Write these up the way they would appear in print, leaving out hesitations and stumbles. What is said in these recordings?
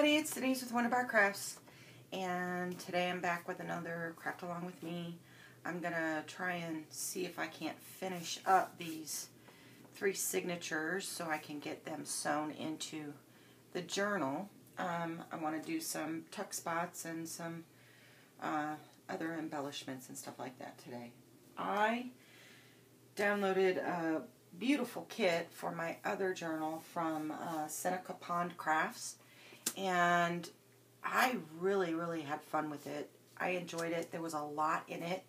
everybody, it's Denise with Wondubar Crafts, and today I'm back with another craft along with me. I'm gonna try and see if I can't finish up these 3 signatures so I can get them sewn into the journal. I want to do some tuck spots and some other embellishments and stuff like that today. I downloaded a beautiful kit for my other journal from Seneca Pond Crafts, and I really had fun with it. I enjoyed it. There was a lot in it.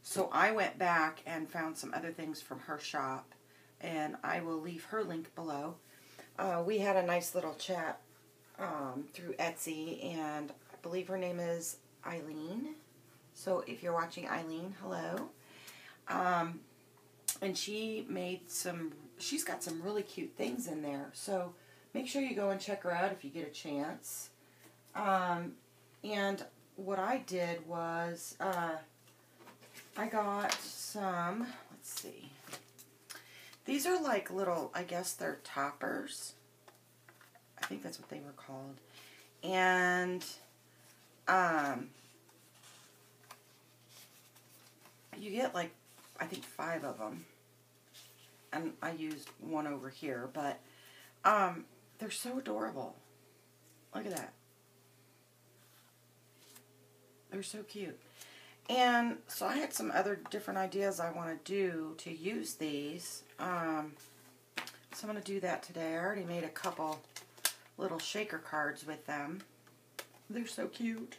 So I went back and found some other things from her shop, and I will leave her link below. We had a nice little chat through Etsy, and I believe her name is Eileen. So if you're watching, Eileen, hello. And she made she's got some really cute things in there. So make sure you go and check her out if you get a chance. And what I did was, I got some, let's see. These are like little, I guess they're toppers. I think that's what they were called. And, you get like, I think 5 of them. And I used one over here, but they're so adorable. Look at that. They're so cute. And so I had some other different ideas I want to do to use these. So I'm going to do that today. I already made a couple little shaker cards with them. They're so cute.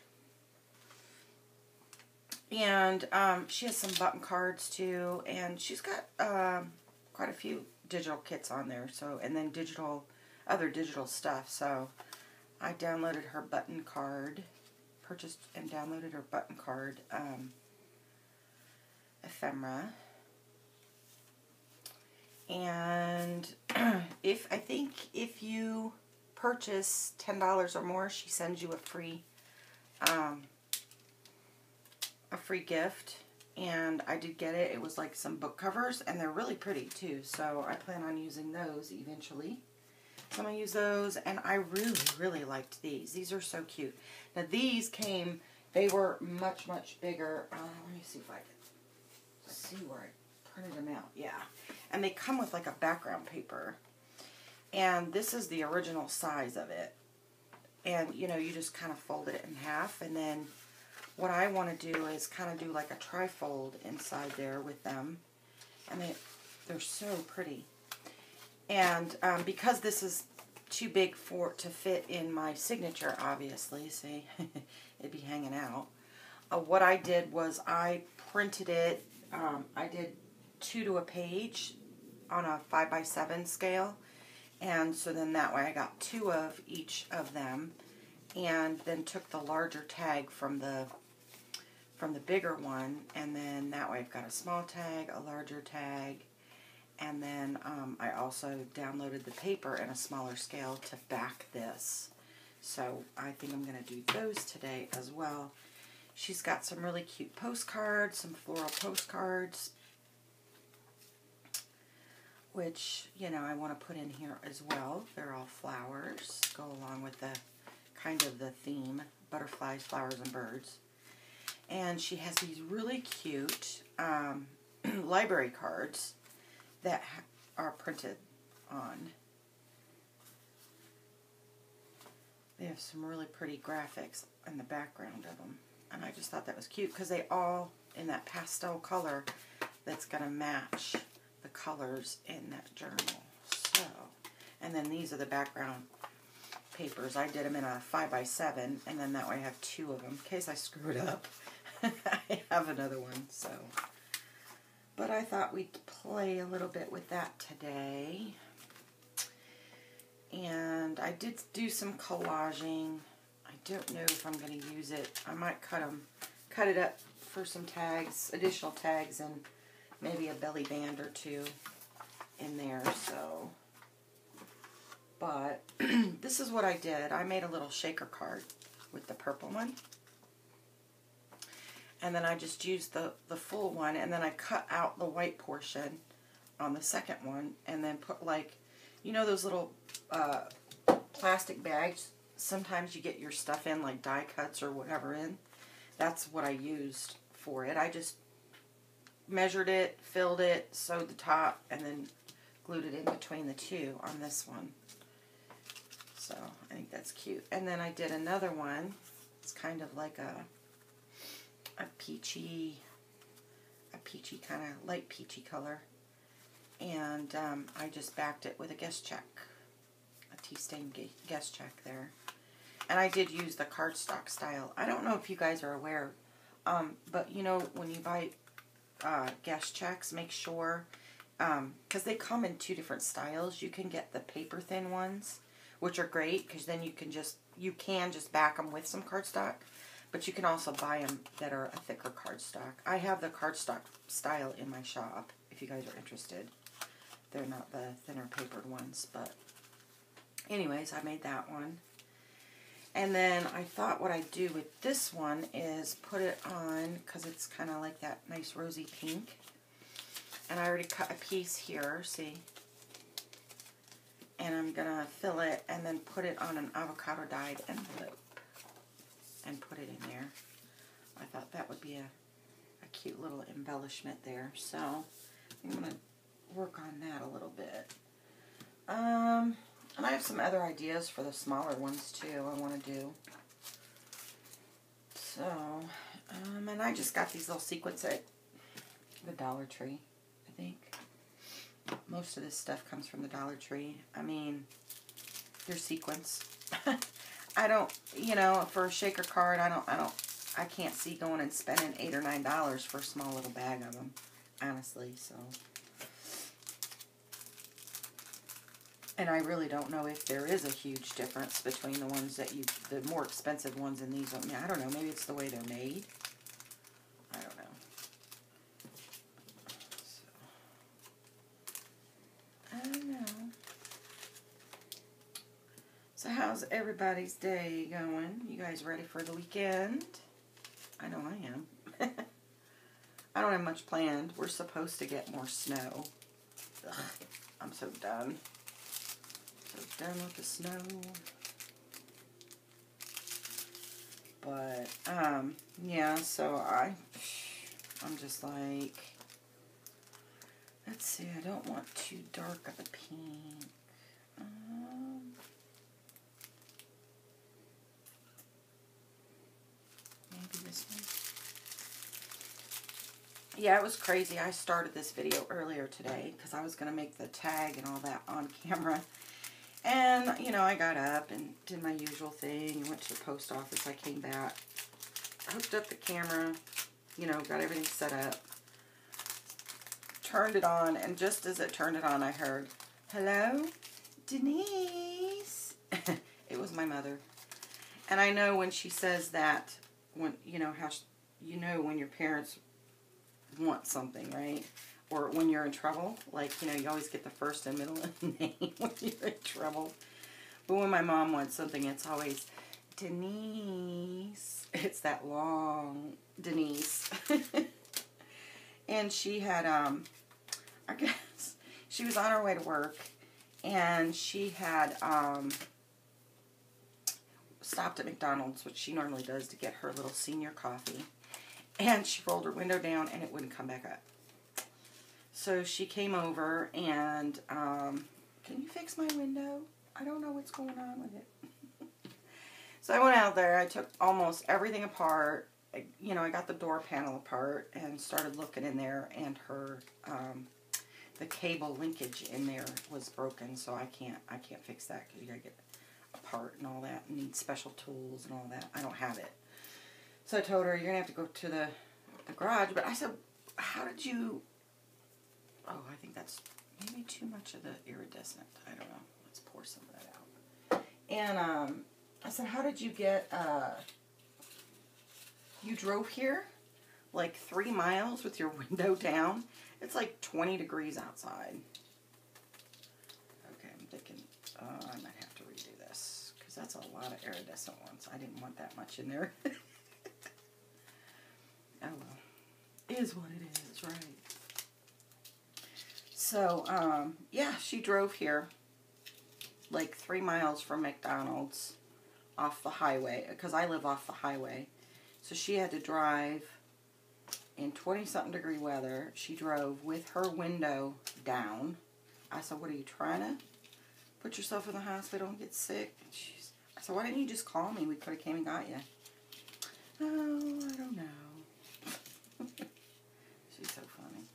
And she has some button cards too, and she's got quite a few digital kits on there. So, and then other digital stuff. So I downloaded her button card, purchased and downloaded her button card ephemera. And I think if you purchase $10 or more, she sends you a free gift, and I did get it. It was like some book covers, and they're really pretty too, so I plan on using those eventually. So I'm going to use those, and I really liked these. These are so cute. Now these they were much bigger. Let me see if I can see where I printed them out. Yeah. And they come with like a background paper. And this is the original size of it. And, you know, you just kind of fold it in half, and then what I want to do is kind of do like a trifold inside there with them. And they're so pretty. And because this is too big to fit in my signature, obviously, see, it'd be hanging out. What I did was I printed it. I did 2 to a page on a 5x7 scale. And so then that way I got 2 of each of them, and then took the larger tag from the bigger one, and then that way I've got a small tag, a larger tag, and then I also downloaded the paper in a smaller scale to back this. So I think I'm going to do those today as well. She's got some really cute postcards, some floral postcards, which, you know, I want to put in here as well. They're all flowers, go along with the kind of the theme, butterflies, flowers, and birds. And she has these really cute library cards that are printed on. They have some really pretty graphics in the background of them. And I just thought that was cute because they all in that pastel color that's going to match the colors in that journal. So, and then these are the background papers. I did them in a 5x7, and then that way I have 2 of them in case I screw it up. I have another one, so. But I thought we'd play a little bit with that today. And I did do some collaging. I don't know if I'm going to use it. I might cut it up for some tags, additional tags, and maybe a belly band or 2 in there, so. But this is what I did. I made a little shaker card with the purple one. And then I just used the full one, and then I cut out the white portion on the second one, and then put like, you know those little plastic bags. Sometimes you get your stuff in, like die cuts or whatever in. That's what I used for it. I just measured it, filled it, sewed the top, and then glued it in between the two on this one. So I think that's cute. And then I did another one. It's kind of like a peachy kind of light peachy color. And I just backed it with a guest check. A tea stain guest check there. And I did use the cardstock style. I don't know if you guys are aware, but you know, when you buy guest checks, make sure, because they come in two different styles. You can get the paper thin ones, which are great, because then you can just back them with some cardstock, but you can also buy them that are a thicker cardstock. I have the cardstock style in my shop, if you guys are interested. They're not the thinner papered ones, but anyways, I made that one. And then I thought what I'd do with this one is put it on, because it's kind of like that nice rosy pink. And I already cut a piece here, see? And I'm going to fill it and then put it on an avocado dyed envelope and put it in there. I thought that would be a cute little embellishment there. So I'm going to work on that a little bit. And I have some other ideas for the smaller ones too I want to do. So, and I just got these little sequins at the Dollar Tree, I think. Most of this stuff comes from the Dollar Tree. I mean, they're sequins. I don't, you know, for a shaker card, I can't see going and spending $8 or $9 for a small little bag of them, honestly, so. And I really don't know if there is a huge difference between the ones that the more expensive ones and these. I mean, I don't know, maybe it's the way they're made. I don't know. So, I don't know. So how's everybody's day going? You guys ready for the weekend? I know I am. I don't have much planned. We're supposed to get more snow. Ugh, I'm so done. So done with the snow. But, yeah, so I'm just like, let's see, I don't want too dark of a pink. Maybe this one. Yeah, it was crazy. I started this video earlier today because I was going to make the tag and all that on camera. And, you know, I got up and did my usual thing. Went to the post office. I came back. Hooked up the camera. You know, got everything set up. Turned it on. And just as it turned it on, I heard, "Hello, Denise." It was my mother. And I know when she says that, when you know how you know when your parents want something, right? Or when you're in trouble, like, you know, you always get the first and middle name when you're in trouble. But when my mom wants something, it's always Denise. It's that long Denise. And she had, I guess, she was on her way to work, and she had stopped at McDonald's, which she normally does, to get her little senior coffee. And she rolled her window down, and it wouldn't come back up. So she came over and, can you fix my window? I don't know what's going on with it. So I went out there. I took almost everything apart. You know, I got the door panel apart and started looking in there, and her, the cable linkage in there was broken. So I can't fix that because you gotta get apart and all that, and need special tools and all that. I don't have it. So I told her, you're gonna have to go to the garage. But I said, how did you? Oh, I think that's maybe too much of the iridescent. I don't know. Let's pour some of that out. And I said, how did you get, you drove here like 3 miles with your window down? It's like 20 degrees outside. Okay, I'm thinking, I might have to redo this because that's a lot of iridescent ones. I didn't want that much in there. Oh well. It is what it is, right? So, yeah, she drove here like 3 miles from McDonald's off the highway, because I live off the highway. So she had to drive in 20-something degree weather. She drove with her window down. I said, what are you trying to put yourself in the hospital and get sick? I said, why didn't you just call me? We could have came and got you. Oh, I don't know. She's so funny.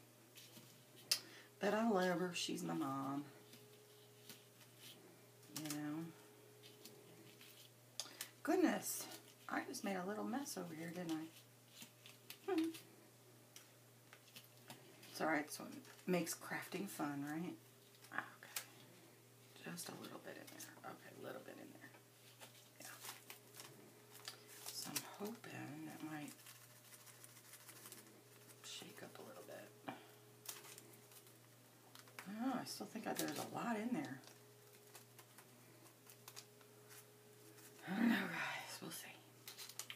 But I love her. She's my mom. You know. Goodness. I just made a little mess over here, didn't I? It's alright, so it makes crafting fun, right? Okay. Just a little bit in there. Okay, a little bit in there. Yeah. So I'm hoping that might shake up a little bit. Oh, I still think there's a lot in there. I don't know, guys. We'll see.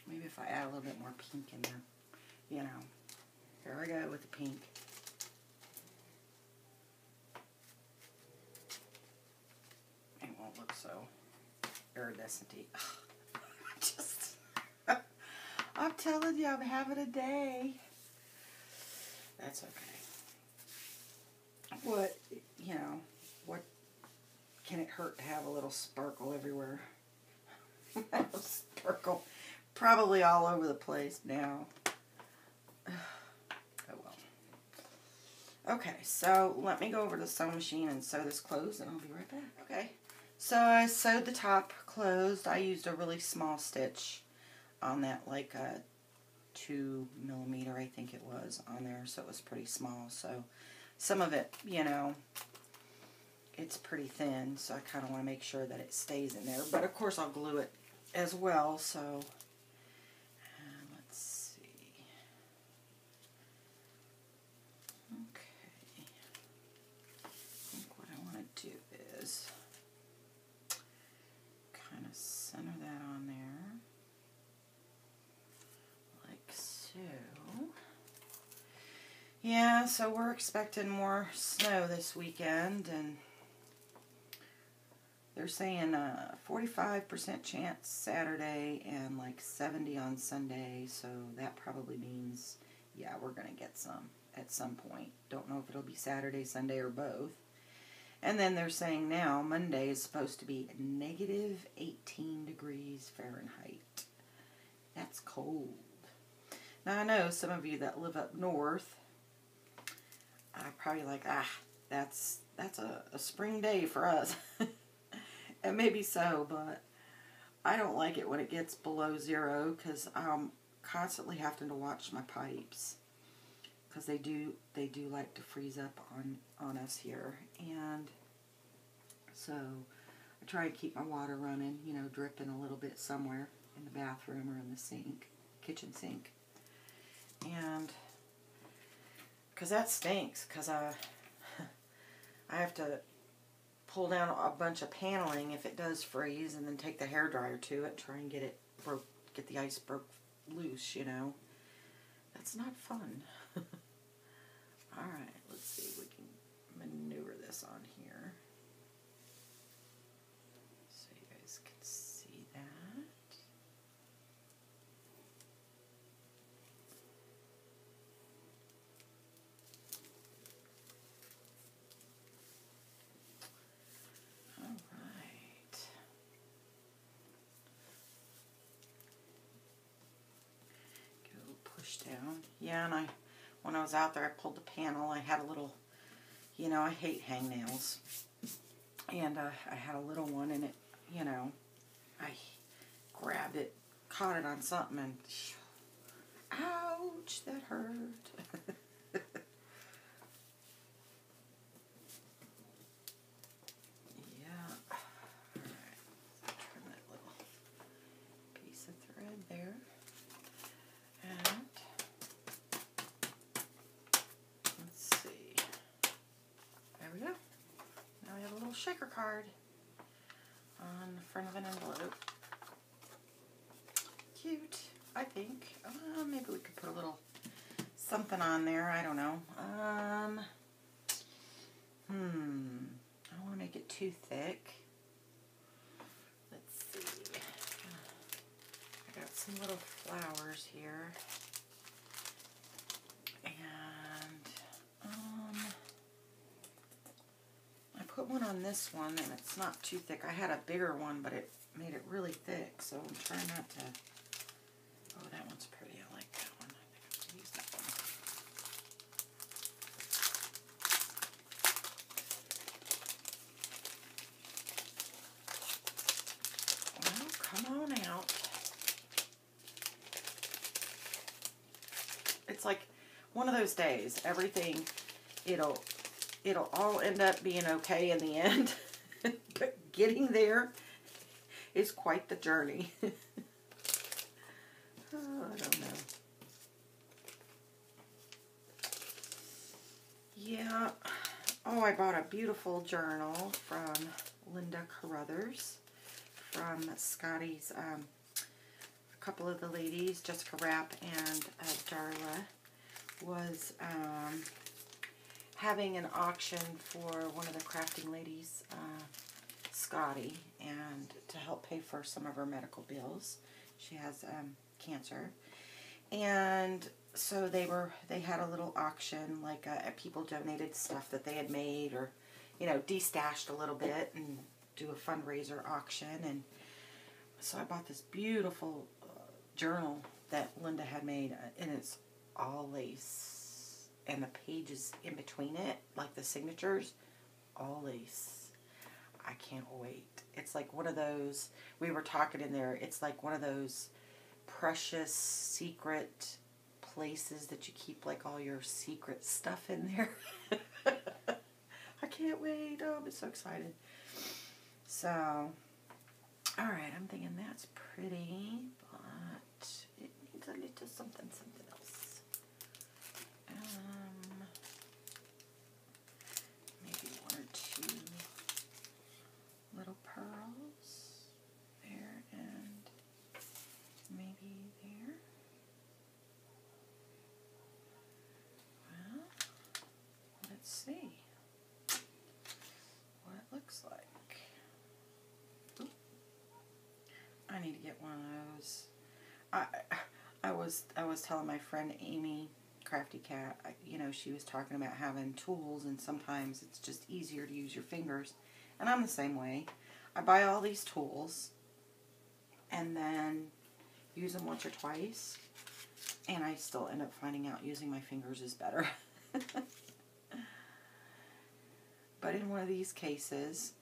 Maybe if I add a little bit more pink in there. You know. Here we go with the pink. It won't look so iridescent-y. I'm telling you, I'm having a day. That's okay. What, you know, what can it hurt to have a little sparkle everywhere? Sparkle. Probably all over the place now. Oh well. Okay, so let me go over to the sewing machine and sew this closed, and I'll be right back. Okay, so I sewed the top closed. I used a really small stitch on that, like a 2 millimeter, I think it was, on there, so it was pretty small. So some of it, you know, it's pretty thin, so I kind of want to make sure that it stays in there. But of course I'll glue it as well, so let's see. Okay. I think what I want to do is kind of center that on there, like so. Yeah, so we're expecting more snow this weekend, and they're saying 45% chance Saturday and like 70 on Sunday, so that probably means, yeah, we're going to get some at some point. Don't know if it'll be Saturday, Sunday, or both. And then they're saying now Monday is supposed to be negative 18 degrees Fahrenheit. That's cold. Now I know some of you that live up north are probably like, that's a spring day for us. And maybe so, but I don't like it when it gets below 0, because I'm constantly having to watch my pipes, because they do like to freeze up on us here. And so I try to keep my water running, you know, dripping a little bit somewhere in the bathroom or in the sink, kitchen sink. And because that stinks, because I have to pull down a bunch of paneling if it does freeze, and then take the hairdryer to it, try and get it get the ice broke loose, you know. That's not fun. Alright, let's see if we can maneuver this on here so you guys can see that. Down. Yeah, and when I was out there, I pulled the panel. I had a little, you know, I hate hangnails. And I had a little one, and it, you know, I grabbed it, caught it on something, and ouch, that hurt. Yeah. Alright, trim that little piece of thread there. And let's see. There we go. Now we have a little shaker card on the front of an envelope. Cute, I think. Maybe we could put a little something on there. I don't know. I don't want to make it too thick. some little flowers here. And I put one on this one, and it's not too thick. I had a bigger one, but it made it really thick, so I'm trying not to... Oh, that one's pretty. I like that one. I think I'm going to use that one. Well, come on out. It's like one of those days. Everything, it'll all end up being okay in the end. But getting there is quite the journey. Oh, I don't know. Yeah. Oh, I bought a beautiful journal from Linda Carruthers from Scotty's. A couple of the ladies, Jessica Rapp and Darla, was having an auction for one of the crafting ladies, Scotty, and to help pay for some of her medical bills. She has cancer, and so they had a little auction, like people donated stuff that they had made, or destashed a little bit, and do a fundraiser auction. And so I bought this beautiful journal that Linda had made, and it's all lace, and the pages in between it, like the signatures, all lace. I can't wait. It's like one of those, we were talking in there, it's like one of those precious secret places that you keep like all your secret stuff in there. I can't wait. Oh, I'm so excited. So, alright, I'm thinking that's pretty, but it needs a little something else. Maybe one or two little pearls there, and maybe there. Well, let's see what it looks like. Ooh. I need to get one of those. I was telling my friend Amy, Crafty Cat, she was talking about having tools, and sometimes it's just easier to use your fingers. And I'm the same way. I buy all these tools and then use them once or twice, and I still end up finding out using my fingers is better. But in one of these cases,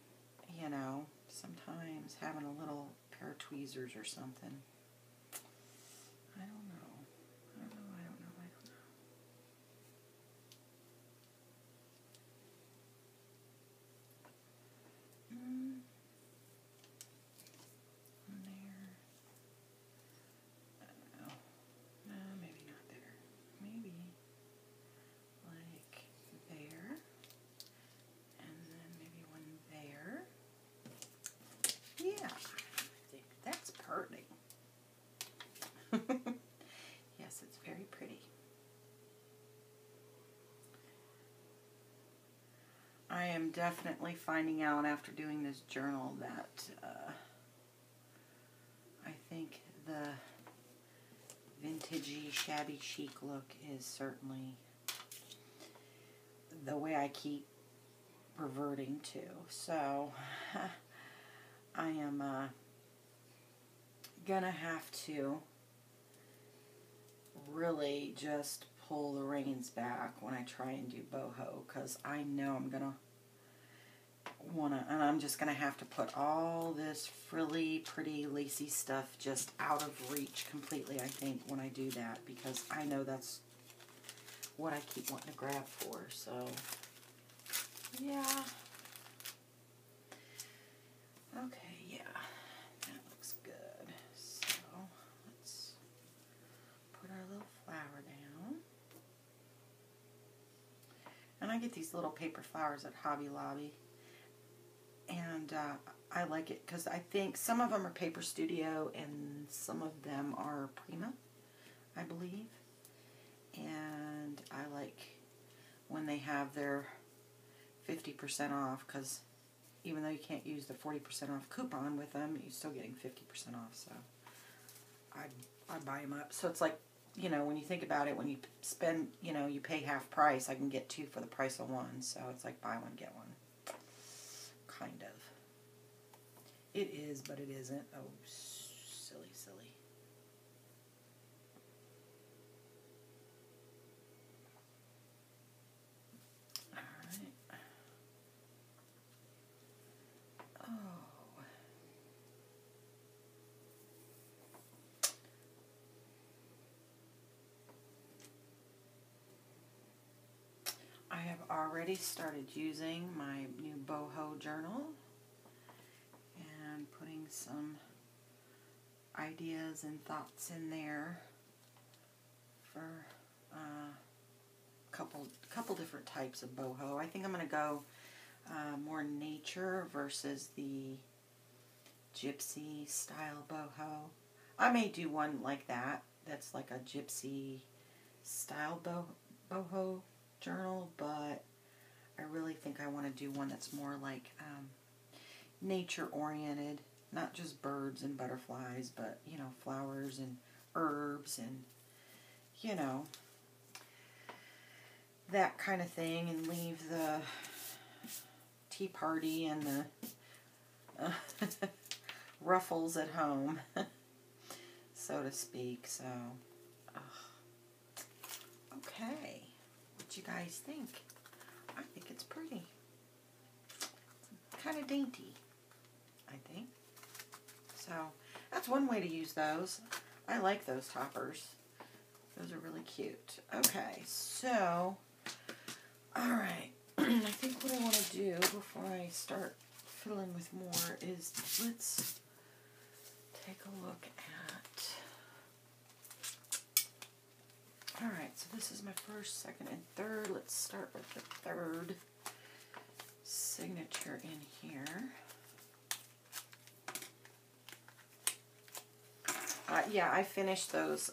sometimes having a little pair of tweezers or something. I don't know. Yes, it's very pretty. I am definitely finding out after doing this journal that I think the vintagey, shabby chic look is certainly the way I keep reverting to. So I am gonna have to really just pull the reins back when I try and do boho, because I know I'm gonna and I'm just gonna have to put all this frilly, pretty, lacy stuff just out of reach completely, I think, when I do that, because I know that's what I keep wanting to grab for. So yeah. Okay, yeah, that looks good. So let's put our little flower down. And I get these little paper flowers at Hobby Lobby. And I like it because I think some of them are Paper Studio and some of them are Prima, I believe. And I like when they have their 50% off, because even though you can't use the 40% off coupon with them, you're still getting 50% off. So I buy them up. So it's like, you know, when you think about it, when you spend, you know, you pay half price, I can get 2 for the price of 1. So it's like buy one, get one. Kind of. It is, but it isn't. Oh, silly, silly. Alright. Oh. I have already started using my new boho journal and putting some ideas and thoughts in there for a couple different types of boho. I think I'm going to go more nature versus the gypsy style boho. I may do one like that. That's like a gypsy style boho journal, but I really think I want to do one that's more like nature oriented, not just birds and butterflies, but you know, flowers and herbs and you know, that kind of thing, and leave the tea party and the ruffles at home, so to speak. So okay, what you guys think? I think it's pretty. It's kind of dainty, I think. So that's one way to use those. I like those toppers. Those are really cute. Okay, so alright. I think what I want to do before I start fiddling with more is let's take a look at. Alright, so this is my first, second, and third. Let's start with the third signature in here. Yeah, I finished those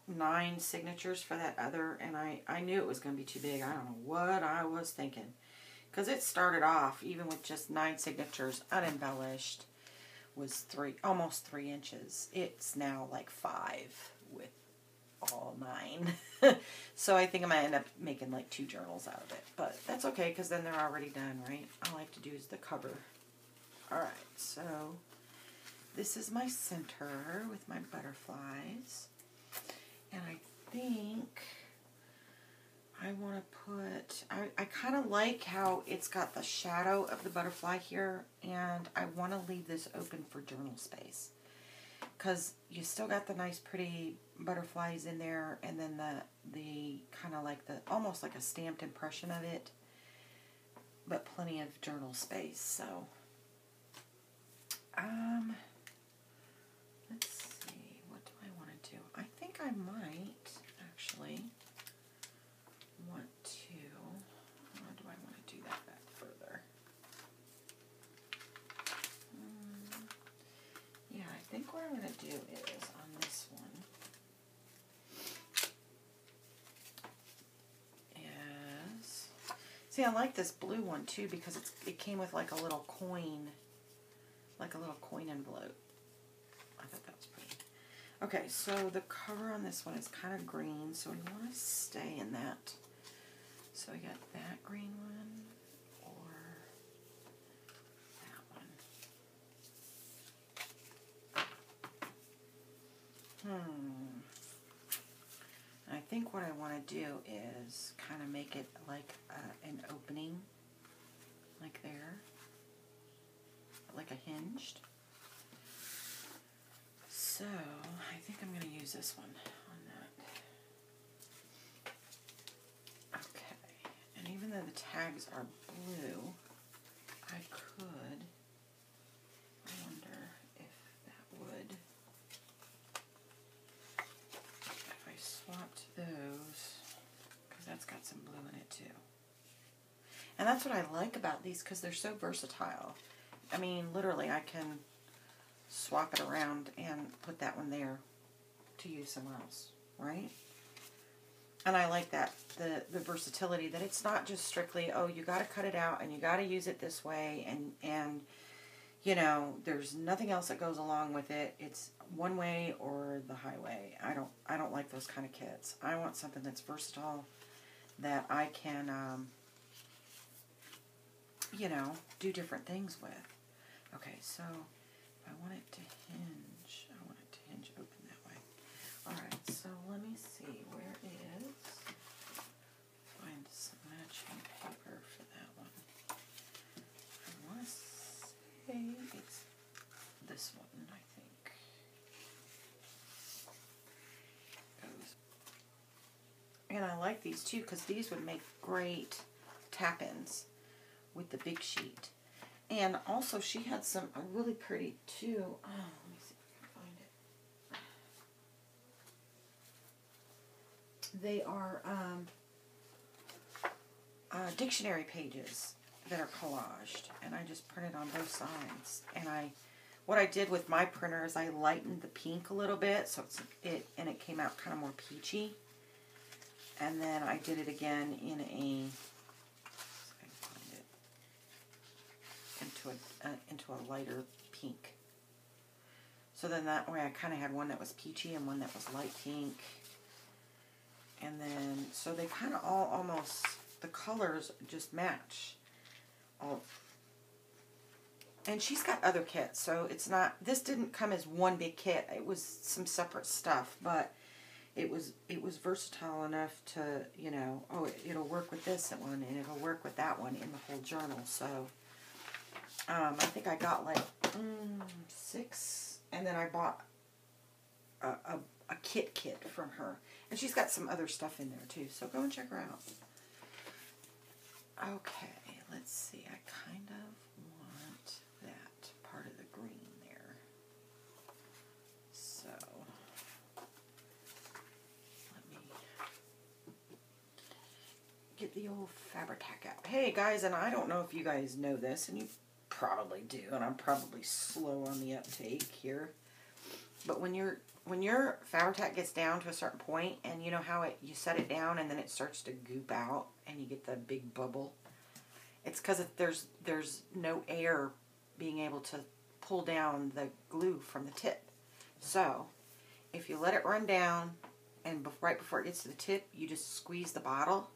9 signatures for that other, and I knew it was going to be too big. I don't know what I was thinking. Because it started off, even with just 9 signatures, unembellished, was almost 3 inches. It's now like 5 with all 9. So I think I might end up making like 2 journals out of it. But that's okay, because then they're already done, right? All I have to do is the cover. Alright, so this is my center with my butterflies. And I think I want to put, I kind of like how it's got the shadow of the butterfly here, and I want to leave this open for journal space. Because you still got the nice pretty butterflies in there, and then the kind of like almost like a stamped impression of it, but plenty of journal space. So, let's see, what do I want to do? I think I might actually want to, or do I want to do that back further? Yeah, I think what I'm going to do is on this one is, see, I like this blue one too because it came with like a little coin envelope. I thought that was pretty. Okay, so the cover on this one is kind of green, so we want to stay in that. So we got that green one or that one. I think what I want to do is kind of make it like an opening, like there, like a hinged. So I think I'm going to use this one on that. Okay, and even though the tags are blue, I could, I wonder if that would, if I swapped those, because that's got some blue in it too. And that's what I like about these, because they're so versatile. I mean, literally, I can swap it around and put that one there to use somewhere else, right? And I like that, the versatility, that it's not just strictly, oh, you got to cut it out and you got to use it this way, and you know, there's nothing else that goes along with it. It's one way or the highway. I don't like those kind of kits. I want something that's versatile, that I can, you know, do different things with. Okay, so if I want it to hinge, I want it to hinge open that way. Alright, so let me see, where is, find some matching paper for that one. I want to say it's this one, I think. And I like these too, because these would make great tap-ins with the big sheet. And also she had some really pretty too. Oh, let me see if I can find it. They are dictionary pages that are collaged, and I just printed on both sides. And what I did with my printer is I lightened the pink a little bit, so it came out kind of more peachy. And then I did it again in into a lighter pink. So then that way I kind of had one that was peachy and one that was light pink. And then, so they kind of all almost, the colors just match. And she's got other kits, so it's not, this didn't come as one big kit. It was some separate stuff, but it was versatile enough to, you know, oh, it'll work with this one and it'll work with that one in the whole journal. So I think I got like 6, and then I bought a kit from her. And she's got some other stuff in there too, so go and check her out. Okay, let's see. I kind of want that part of the green there. So let me get the old Fabri-Tac out. Hey guys, and I don't know if you guys know this, and you probably do, and I'm probably slow on the uptake here. But when your Fabri-Tac gets down to a certain point, and you know how you set it down and then it starts to goop out and you get the big bubble, it's because there's no air being able to pull down the glue from the tip. So if you let it run down and right before it gets to the tip, you just squeeze the bottle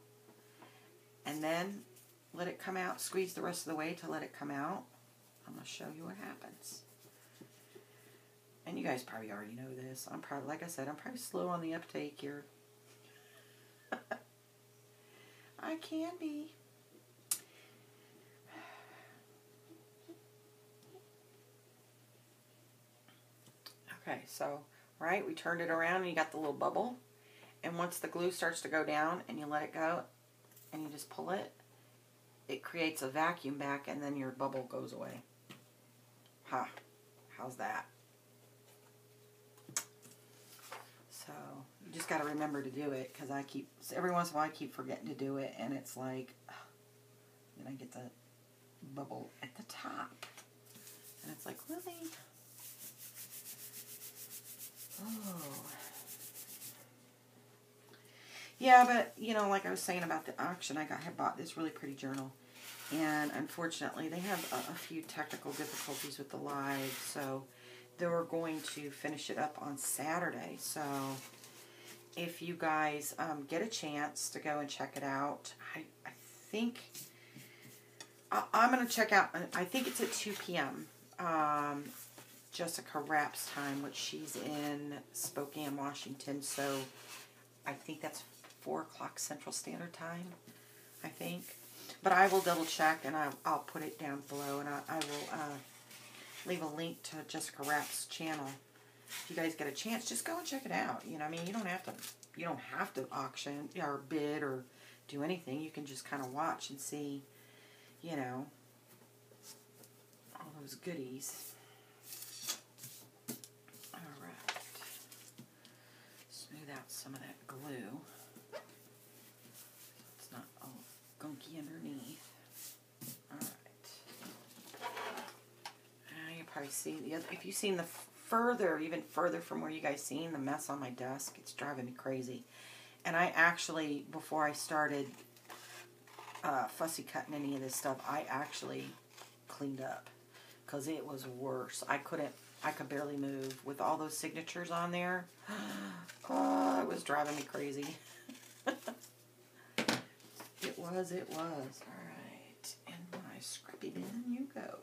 and then let it come out. Squeeze the rest of the way to let it come out. I'm going to show you what happens. And you guys probably already know this. I'm probably, like I said, I'm probably slow on the uptake here. I can be. Okay, so, right, we turned it around and you got the little bubble. And once the glue starts to go down and you let it go and you just pull it, it creates a vacuum back and then your bubble goes away. Ha, how's that? So you just got to remember to do it, because every once in a while I keep forgetting to do it, and it's like, then I get the bubble at the top, and it's like, really? Oh. Yeah, but, you know, like I was saying about the auction, I had bought this really pretty journal, and unfortunately they have a few technical difficulties with the live, so they were going to finish it up on Saturday. So if you guys get a chance to go and check it out, I think I'm going to check out, I think it's at 2 p.m. Jessica Rapp's time, which she's in Spokane, Washington, so I think that's 4 o'clock Central Standard Time, I think. But I will double check, and I'll put it down below, and I will leave a link to Jessica Rapp's channel. If you guys get a chance, just go and check it out. You know, I mean, you don't have to auction or bid or do anything. You can just kind of watch and see, you know, all those goodies. All right. Smooth out some of that glue so it's not all gunky underneath. All right. You probably see the other, if you've seen the even further from where you guys seen the mess on my desk, it's driving me crazy. And I actually, before I started fussy cutting any of this stuff, I actually cleaned up, because it was worse. I could barely move with all those signatures on there. Oh, it was driving me crazy. It was. All right, in my scrappy bin you go.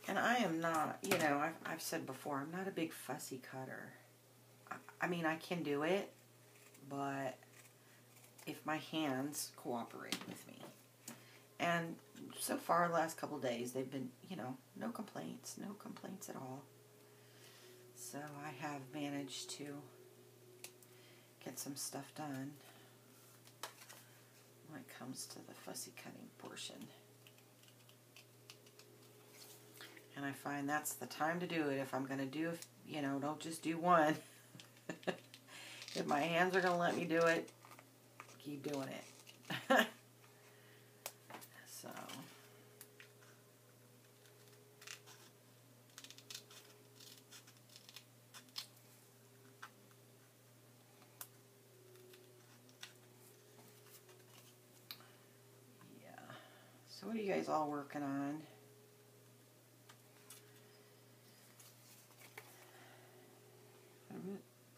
And I am not, you know, I've said before, I'm not a big fussy cutter. I mean, I can do it, but if my hands cooperate with me. And so far, the last couple days, they've been, you know, no complaints at all. So I have managed to get some stuff done when it comes to the fussy cutting portion. And I find that's the time to do it. If I'm going to do, you know, don't just do one. If my hands are going to let me do it, keep doing it. So. Yeah. So what are you guys all working on?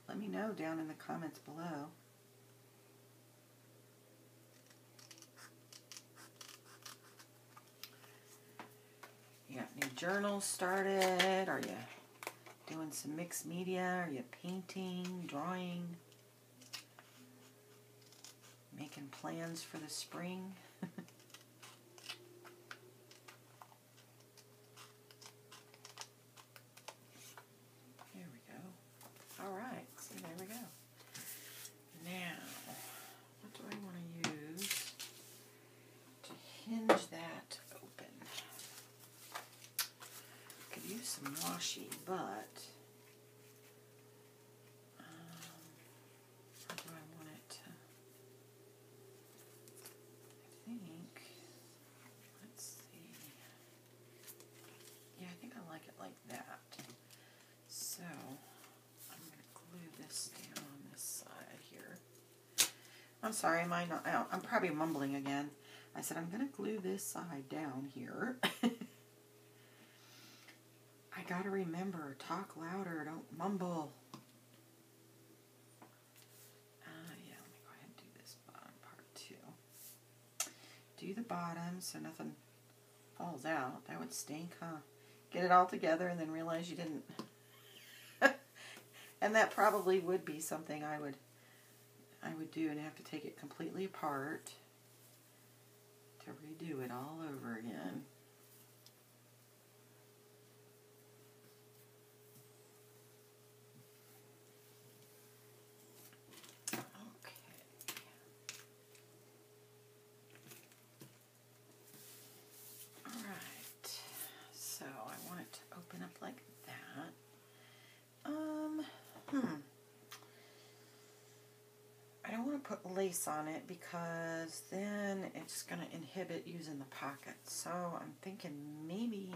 Let me know down in the comments below. You got new journals started? Are you doing some mixed media? Are you painting, drawing? Making plans for the spring? Some washi, but how do I want it to, I think, let's see, yeah, I think I like it like that. So I'm going to glue this down on this side here. I'm sorry, I'm probably mumbling again. I said I'm going to glue this side down here. I gotta remember, talk louder, don't mumble. Yeah, let me go ahead and do this bottom part too. Do the bottom so nothing falls out. That would stink, huh? Get it all together and then realize you didn't. And that probably would be something I would do, and have to take it completely apart to redo it all over again. Like that. I don't want to put lace on it because then it's going to inhibit using the pocket. So I'm thinking maybe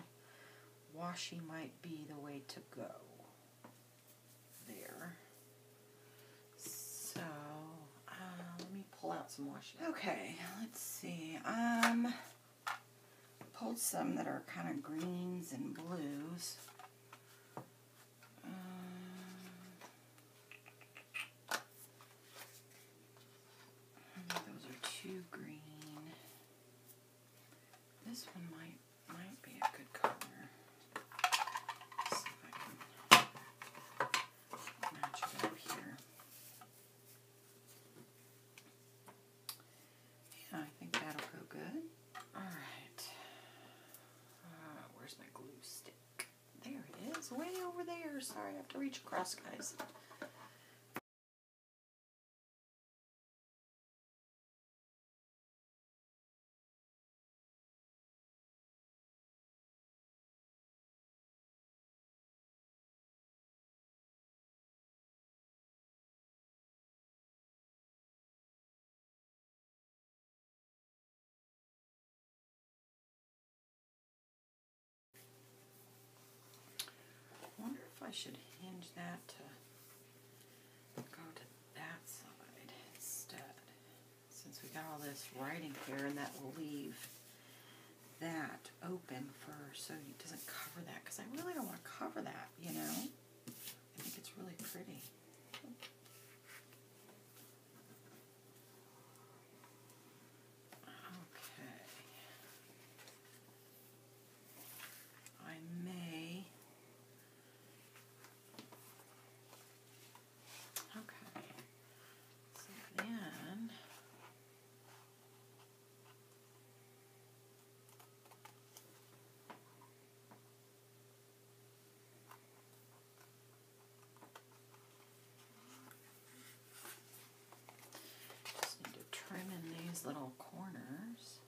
washi might be the way to go there. So let me pull out some washi. Okay, let's see. Pulled some that are kind of greens and blues. Those are too green. This one might be a good color. Let's see if I can match it up here. Yeah, I think that'll go good. All right. Where's my glue stick? There it is, way over there. Sorry, I have to reach across, guys. I wonder if I should hinge that to go to that side instead. Since we got all this writing here, and that will leave that open for so it doesn't cover that, because I really don't want to cover that, you know. I think it's really pretty. Okay. I may. Okay. So then. Trim in these little corners.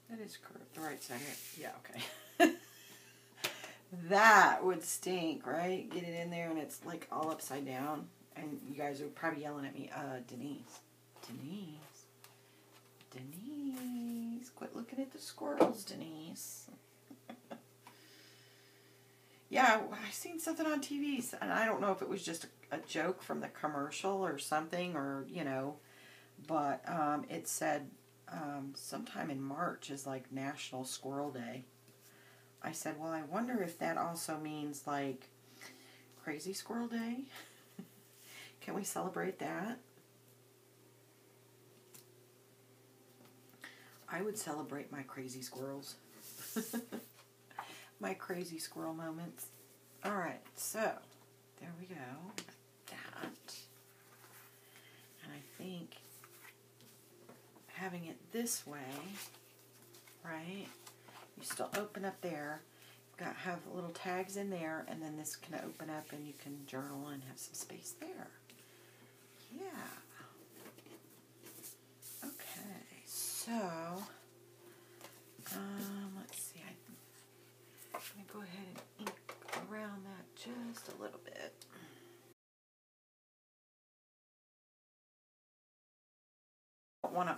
That is correct. The right side. Yeah, okay. That would stink, right? Get it in there and it's like all upside down. And you guys are probably yelling at me, Denise. Quit looking at the squirrels, Denise. Yeah, I seen something on TV, and I don't know if it was just a joke from the commercial or something, or, you know, but it said sometime in March is like National Squirrel Day. I said, well, I wonder if that also means like Crazy Squirrel Day. Can we celebrate that? I would celebrate my crazy squirrels. My crazy squirrel moments. Alright, so there we go. That. And I think having it this way, right? You still open up there. You've got have little tags in there, and then this can open up and you can journal and have some space there. Yeah. Okay, so let's see. I'm going to go ahead and ink around that just a little bit. I don't want to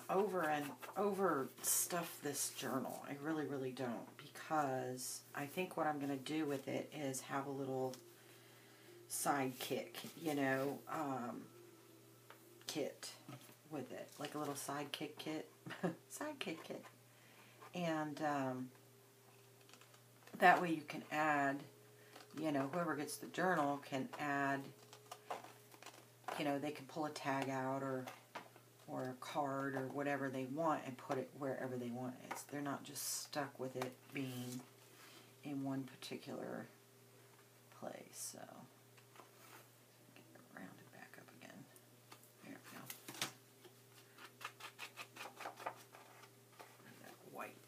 over stuff this journal. I really don't, because I think what I'm going to do with it is have a little sidekick, you know, kit with it, like a little sidekick kit. Sidekick kit. And that way you can add, you know, whoever gets the journal can add, you know, they can pull a tag out or a card or whatever they want and put it wherever they want it. They're not just stuck with it being in one particular place. So get it rounded back up again. There we go. That white.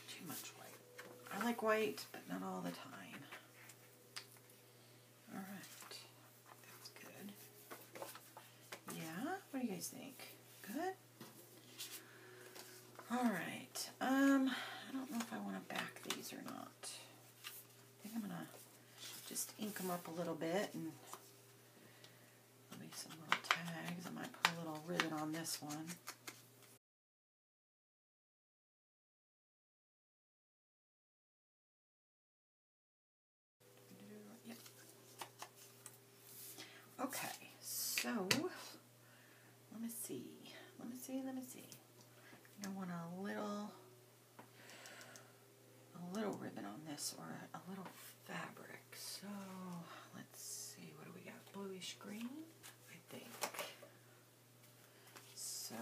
Too much white. I like white, but not all the time. What do you guys think? Good? Alright. I don't know if I want to back these or not. I think I'm going to just ink them up a little bit and maybe some little tags. I might put a little ribbon on this one. Yep. Okay, so let me see. I want a little ribbon on this, or a little fabric. So let's see, what do we got? Bluish green, I think. So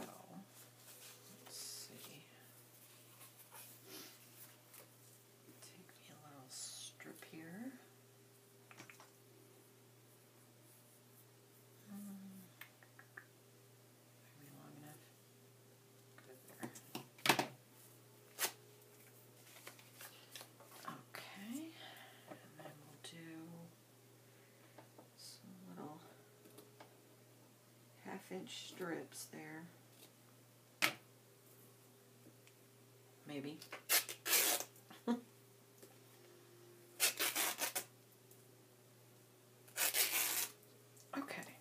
let's see. Take me a little strip here. Half-inch strips there. Maybe. Okay.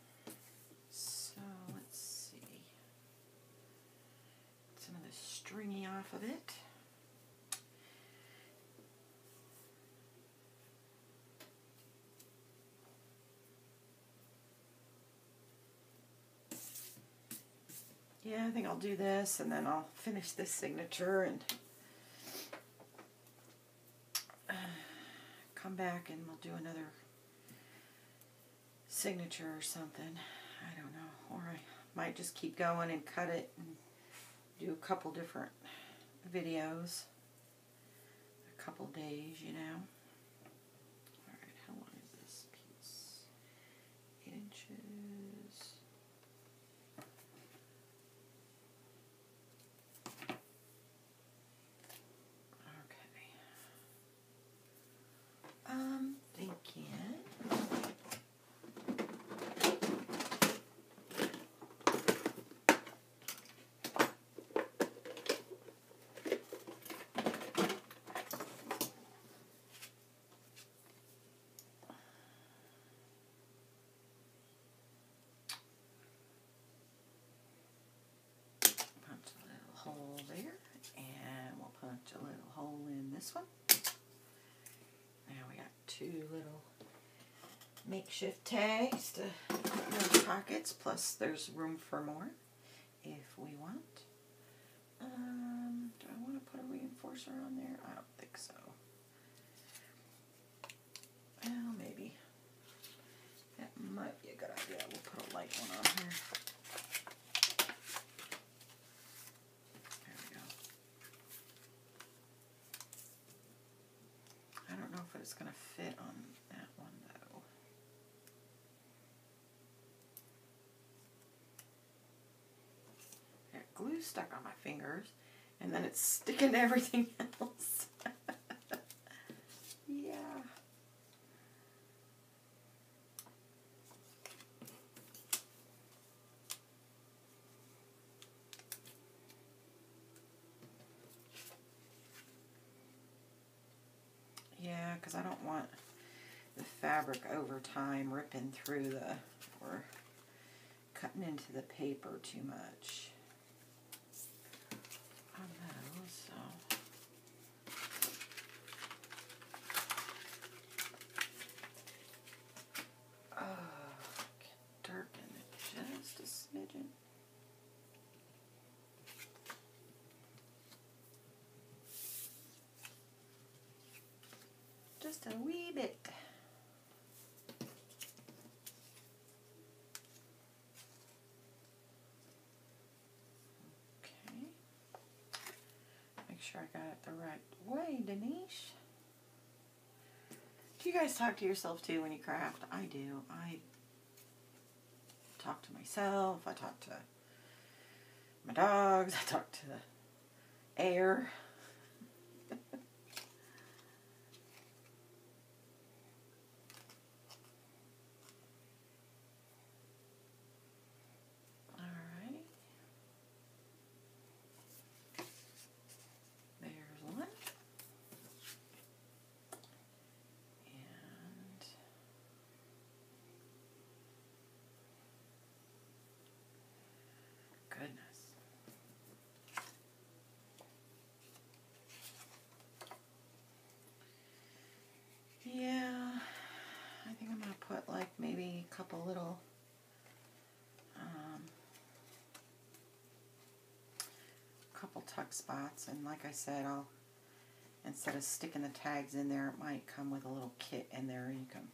yeah, I think I'll do this, and then I'll finish this signature and come back and we'll do another signature or something. I don't know. Or I might just keep going and cut it and do a couple different videos. A couple days, you know. Alright, how long is this piece? 8 inches. Thinking. Punch a little hole there, and we'll punch a little hole in this one. Now we got 2 little makeshift tags to put in pockets, plus there's room for more if we want. Do I want to put a reinforcer on there? I don't think so. Well, maybe. That might be a good idea. We'll put a light one on here. There we go. I don't know if it's going to fit on that one, though. I got glue stuck on my fingers, and then it's sticking to everything else. Yeah. Yeah, because I don't want the fabric over time ripping through the, or cutting into the paper too much on those, so. Oh, darken it just a smidgen. Just a wee bit. Okay. Make sure I got it the right way, Denise. Do you guys talk to yourself too when you craft? I do. I talk to myself. I talk to my dogs. I talk to the air. Yeah, I think I'm going to put like maybe a couple little couple tuck spots, and like I said, I'll, instead of sticking the tags in there, it might come with a little kit in there, and you can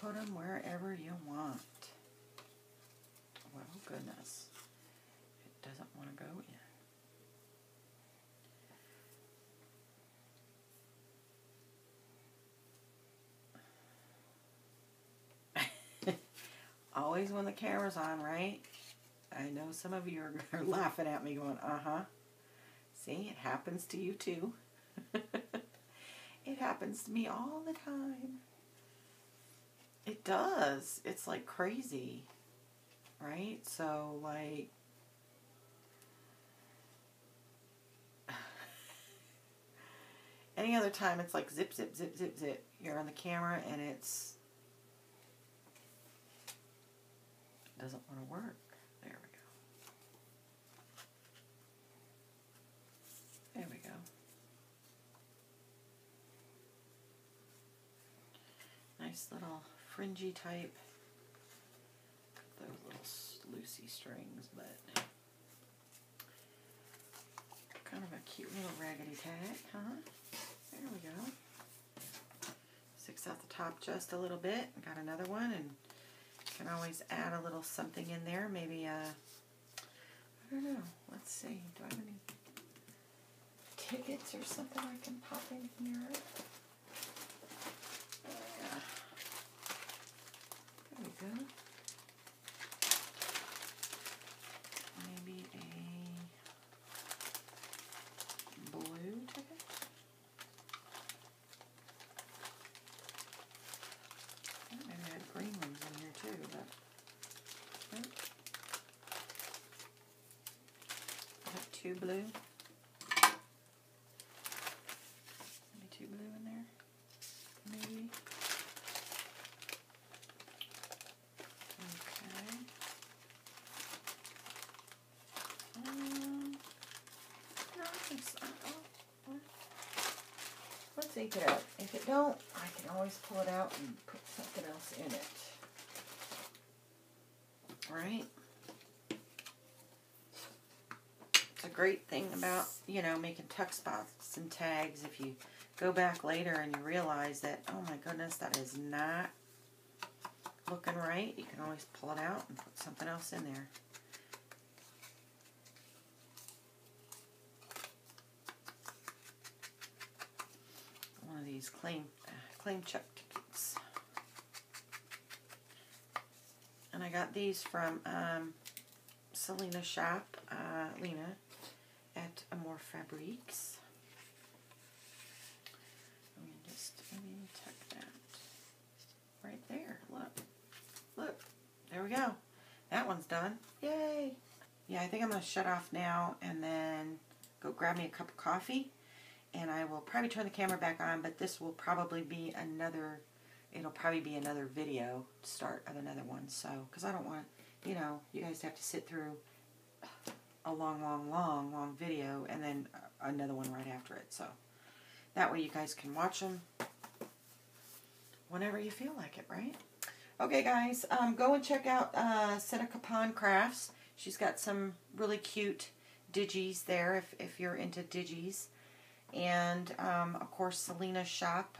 put them wherever you want. Well, goodness, it doesn't want to go in. Always when the camera's on, right? I know some of you are laughing at me going, uh-huh. See, it happens to you too. It happens to me all the time. It does. It's like crazy, right? So, like, any other time it's like zip, zip, zip, zip, zip. You're on the camera and it doesn't want to work. There we go. There we go. Nice little fringy type. Those little loosey strings, but Kind of a cute little raggedy tag, huh? There we go. Sticks out the top just a little bit. Got another one, and can always add a little something in there. Maybe I don't know. Let's see. Do I have any tickets or something I can pop in here? Yeah. There we go. Maybe a blue ticket. Maybe I had green ones in here too, but nope. I have two blue. Maybe two blue in there. Maybe. Okay. No, I think so. Let's ink it out. If it don't, I can always pull it out and put something else in it. Alright. It's a great thing about, you know, making tuck spots and tags. If you go back later and you realize that, oh my goodness, that is not looking right, you can always pull it out and put something else in there. One of these claim check tickets. And I got these from Selena's shop, Lena, at AmourFabriQues. Let me tuck that right there. Look, there we go. That one's done. Yay! Yeah, I think I'm going to shut off now and then go grab me a cup of coffee. And I will probably turn the camera back on, but this will probably be another, it'll probably be another video start of another one. So, because I don't want, you know, you guys have to sit through a long video and then another one right after it. So, that way you guys can watch them whenever you feel like it, right? Okay, guys, go and check out Seneca Pond Crafts. She's got some really cute digis there if you're into digis. And, of course, Selena's shop,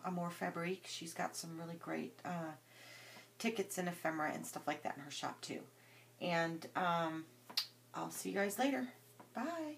AmourFabriQues, she's got some really great tickets and ephemera and stuff like that in her shop, too. And I'll see you guys later. Bye.